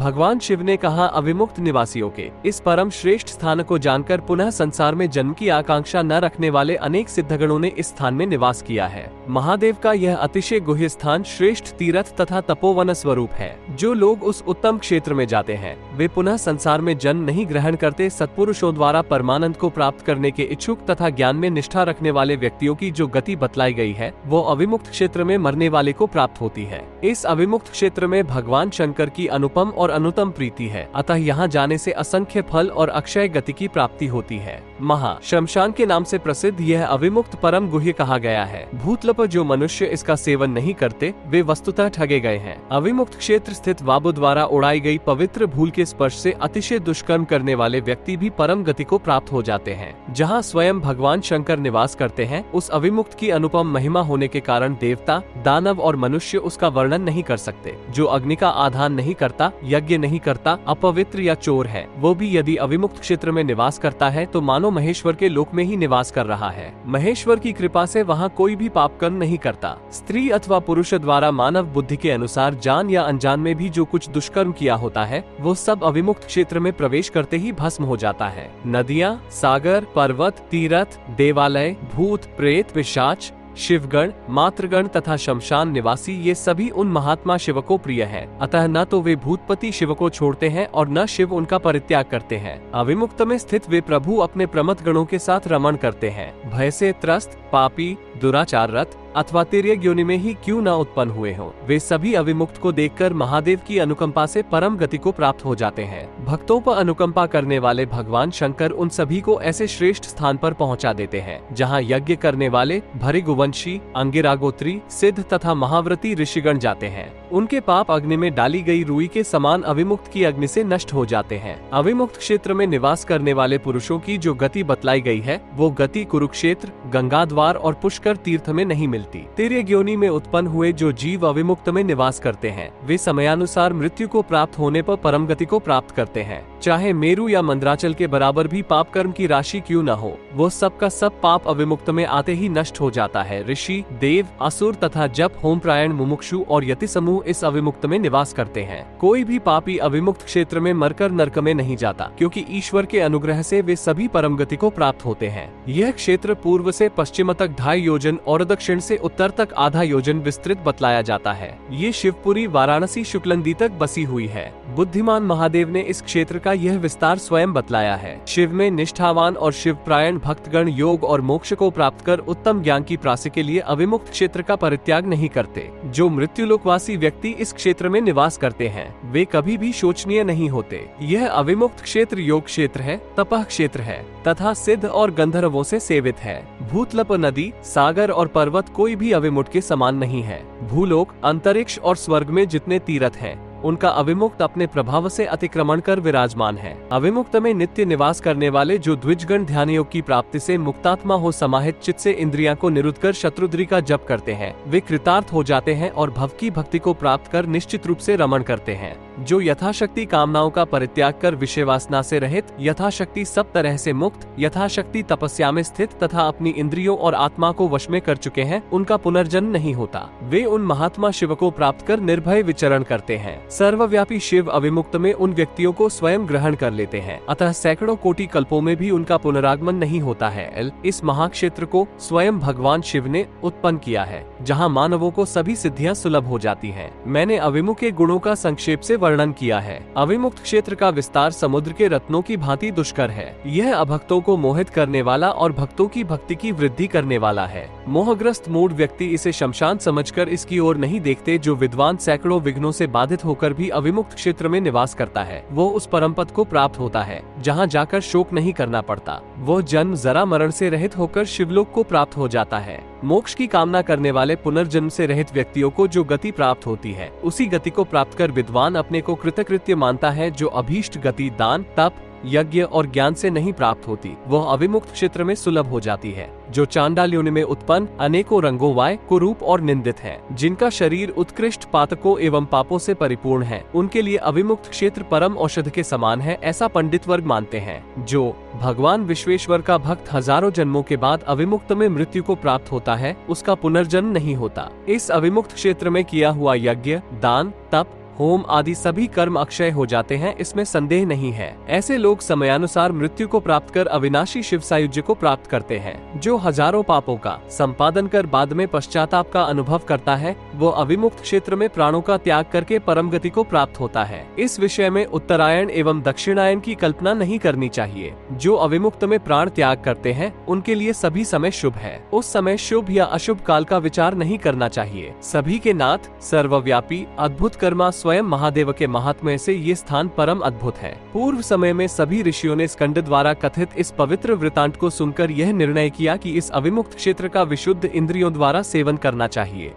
भगवान शिव ने कहा, अविमुक्त निवासियों के इस परम श्रेष्ठ स्थान को जानकर पुनः संसार में जन्म की आकांक्षा न रखने वाले अनेक सिद्धगणों ने इस स्थान में निवास किया है। महादेव का यह अतिशय गुह्य स्थान श्रेष्ठ तीर्थ तथा तपोवन स्वरूप है। जो लोग उस उत्तम क्षेत्र में जाते हैं वे पुनः संसार में जन्म नहीं ग्रहण करते। सत्पुरुषों द्वारा परमानंद को प्राप्त करने के इच्छुक तथा ज्ञान में निष्ठा रखने वाले व्यक्तियों की जो गति बतलाई गई है वो अविमुक्त क्षेत्र में मरने वाले को प्राप्त होती है। इस अविमुक्त क्षेत्र में भगवान शंकर की अनुपम और अनुतम प्रीति है, अतः यहाँ जाने से असंख्य फल और अक्षय गति की प्राप्ति होती है। महा शमशान के नाम से प्रसिद्ध यह अविमुक्त परम गुह्य कहा गया है। भूतल पर जो मनुष्य इसका सेवन नहीं करते वे वस्तुतः ठगे गए हैं। अविमुक्त क्षेत्र स्थित वाबु द्वारा उड़ाई गई पवित्र भूल के स्पर्श से अतिशय दुष्कर्म करने वाले व्यक्ति भी परम गति को प्राप्त हो जाते हैं। जहाँ स्वयं भगवान शंकर निवास करते हैं, उस अविमुक्त की अनुपम महिमा होने के कारण देवता, दानव और मनुष्य उसका वर्णन नहीं कर सकते। जो अग्नि का आधान नहीं करता, यज्ञ नहीं करता, अपवित्र या चोर है, वो भी यदि अविमुक्त क्षेत्र में निवास करता है तो मानो महेश्वर के लोक में ही निवास कर रहा है। महेश्वर की कृपा से वहाँ कोई भी पाप कर्म नहीं करता। स्त्री अथवा पुरुष द्वारा मानव बुद्धि के अनुसार जान या अनजान में भी जो कुछ दुष्कर्म किया होता है वो सब अविमुक्त क्षेत्र में प्रवेश करते ही भस्म हो जाता है। नदियाँ, सागर, पर्वत, तीर्थ, देवालय, भूत, प्रेत, पिशाच, शिवगण, मातृगण तथा शमशान निवासी ये सभी उन महात्मा शिव को प्रिय हैं। अतः न तो वे भूतपति शिव को छोड़ते हैं और न शिव उनका परित्याग करते हैं। अविमुक्त में स्थित वे प्रभु अपने प्रमथ गणों के साथ रमण करते हैं। भय से त्रस्त, पापी, दुराचाररत अथवा तिर्यक योनि में ही क्यों न उत्पन्न हुए हों, वे सभी अविमुक्त को देखकर महादेव की अनुकंपा से परम गति को प्राप्त हो जाते हैं। भक्तों पर अनुकंपा करने वाले भगवान शंकर उन सभी को ऐसे श्रेष्ठ स्थान पर पहुंचा देते हैं जहां यज्ञ करने वाले भृगुवंशी, अंगिरागोत्री, सिद्ध तथा महाव्रती ऋषिगण जाते हैं। उनके पाप अग्नि में डाली गई रुई के समान अविमुक्त की अग्नि से नष्ट हो जाते हैं। अविमुक्त क्षेत्र में निवास करने वाले पुरुषों की जो गति बतलाई गई है वो गति कुरुक्षेत्र, गंगाद्वार और पुष्कर तीर्थ में नहीं मिलती। तिर्यक योनि में उत्पन्न हुए जो जीव अविमुक्त में निवास करते हैं वे समयानुसार मृत्यु को प्राप्त होने पर परम गति को प्राप्त करते हैं। चाहे मेरु या मंदराचल के बराबर भी पाप कर्म की राशि क्यों न हो, वो सब का सब पाप अविमुक्त में आते ही नष्ट हो जाता है। ऋषि, देव, असुर तथा जप, होमप्रायण, मुमुक्षु और यति समूह इस अविमुक्त में निवास करते हैं। कोई भी पापी अविमुक्त क्षेत्र में मरकर नरक में नहीं जाता, क्योंकि ईश्वर के अनुग्रह से वे सभी परम गति को प्राप्त होते हैं। यह क्षेत्र पूर्व से पश्चिम तक 2.5 योजन और दक्षिण से उत्तर तक आधा योजन विस्तृत बतलाया जाता है। ये शिवपुरी वाराणसी शुक्लनदी तक बसी हुई है। बुद्धिमान महादेव ने इस क्षेत्र का यह विस्तार स्वयं बतलाया है। शिव में निष्ठावान और शिवप्रायण भक्तगण योग और मोक्ष को प्राप्त कर उत्तम ज्ञान की प्राप्ति के लिए अविमुक्त क्षेत्र का परित्याग नहीं करते। जो मृत्युलोकवासी व्यक्ति इस क्षेत्र में निवास करते हैं वे कभी भी शोचनीय नहीं होते। यह अविमुक्त क्षेत्र योग क्षेत्र है, तपह क्षेत्र है तथा सिद्ध और गंधर्वों से सेवित है। भूतलप, नदी, सागर और पर्वत कोई भी अविमुक्त के समान नहीं है। भूलोक, अंतरिक्ष और स्वर्ग में जितने तीर्थ हैं उनका अविमुक्त अपने प्रभाव से अतिक्रमण कर विराजमान है। अविमुक्त में नित्य निवास करने वाले जो द्विजगण ध्यान योग की प्राप्ति से मुक्तात्मा हो समाहित चित्त से इंद्रियां को निरुद्ध कर शत्रुद्री का जप करते हैं वे कृतार्थ हो जाते हैं और भव की भक्ति को प्राप्त कर निश्चित रूप से रमण करते हैं। जो यथाशक्ति कामनाओं का परित्याग कर विषय वासना से रहित, यथाशक्ति सब तरह से मुक्त, यथाशक्ति तपस्या में स्थित तथा अपनी इंद्रियों और आत्मा को वश में कर चुके हैं उनका पुनर्जन्म नहीं होता। वे उन महात्मा शिव को प्राप्त कर निर्भय विचरण करते हैं। सर्वव्यापी शिव अविमुक्त में उन व्यक्तियों को स्वयं ग्रहण कर लेते हैं, अतः सैकड़ों कोटि कल्पों में भी उनका पुनरागमन नहीं होता है। इस महाक्षेत्र को स्वयं भगवान शिव ने उत्पन्न किया है, जहाँ मानवों को सभी सिद्धियाँ सुलभ हो जाती हैं। मैंने अविमुक्त के गुणों का संक्षेप से वर्णन किया है। अविमुक्त क्षेत्र का विस्तार समुद्र के रत्नों की भांति दुष्कर है। यह अभक्तों को मोहित करने वाला और भक्तों की भक्ति की वृद्धि करने वाला है। मोहग्रस्त मूढ़ व्यक्ति इसे शमशान समझकर इसकी ओर नहीं देखते। जो विद्वान सैकड़ों विघ्नों से बाधित होकर भी अविमुक्त क्षेत्र में निवास करता है वो उस परम पद को प्राप्त होता है जहाँ जाकर शोक नहीं करना पड़ता। वो जन्म जरा मरण से रहित होकर शिवलोक को प्राप्त हो जाता है। मोक्ष की कामना करने वाले पुनर्जन्म से रहित व्यक्तियों को जो गति प्राप्त होती है उसी गति को प्राप्त कर विद्वान अपने को कृतकृत्य मानता है। जो अभीष्ट गति दान, तप, यज्ञ और ज्ञान से नहीं प्राप्त होती वह अविमुक्त क्षेत्र में सुलभ हो जाती है। जो चांडाल योनि में उत्पन्न अनेकों रंगों वाय, कुरूप और निंदित हैं, जिनका शरीर उत्कृष्ट पातकों एवं पापों से परिपूर्ण है, उनके लिए अविमुक्त क्षेत्र परम औषध के समान है, ऐसा पंडित वर्ग मानते हैं। जो भगवान विश्वेश्वर का भक्त हजारों जन्मों के बाद अविमुक्त में मृत्यु को प्राप्त होता है उसका पुनर्जन्म नहीं होता। इस अविमुक्त क्षेत्र में किया हुआ यज्ञ, दान, तप, होम आदि सभी कर्म अक्षय हो जाते हैं, इसमें संदेह नहीं है। ऐसे लोग समयानुसार मृत्यु को प्राप्त कर अविनाशी शिव सायुज्य को प्राप्त करते हैं। जो हजारों पापों का संपादन कर बाद में पश्चाताप का अनुभव करता है, वो अविमुक्त क्षेत्र में प्राणों का त्याग करके परम गति को प्राप्त होता है। इस विषय में उत्तरायण एवं दक्षिणायन की कल्पना नहीं करनी चाहिए। जो अविमुक्त में प्राण त्याग करते हैं, उनके लिए सभी समय शुभ है। उस समय शुभ या अशुभ काल का विचार नहीं करना चाहिए। सभी के नाथ, सर्वव्यापी, अद्भुत कर्मा स्वयं महादेव के महात्म्य से ये स्थान परम अद्भुत है। पूर्व समय में सभी ऋषियों ने स्कंद द्वारा कथित इस पवित्र वृतांत को सुनकर यह निर्णय किया कि इस अविमुक्त क्षेत्र का विशुद्ध इंद्रियों द्वारा सेवन करना चाहिए।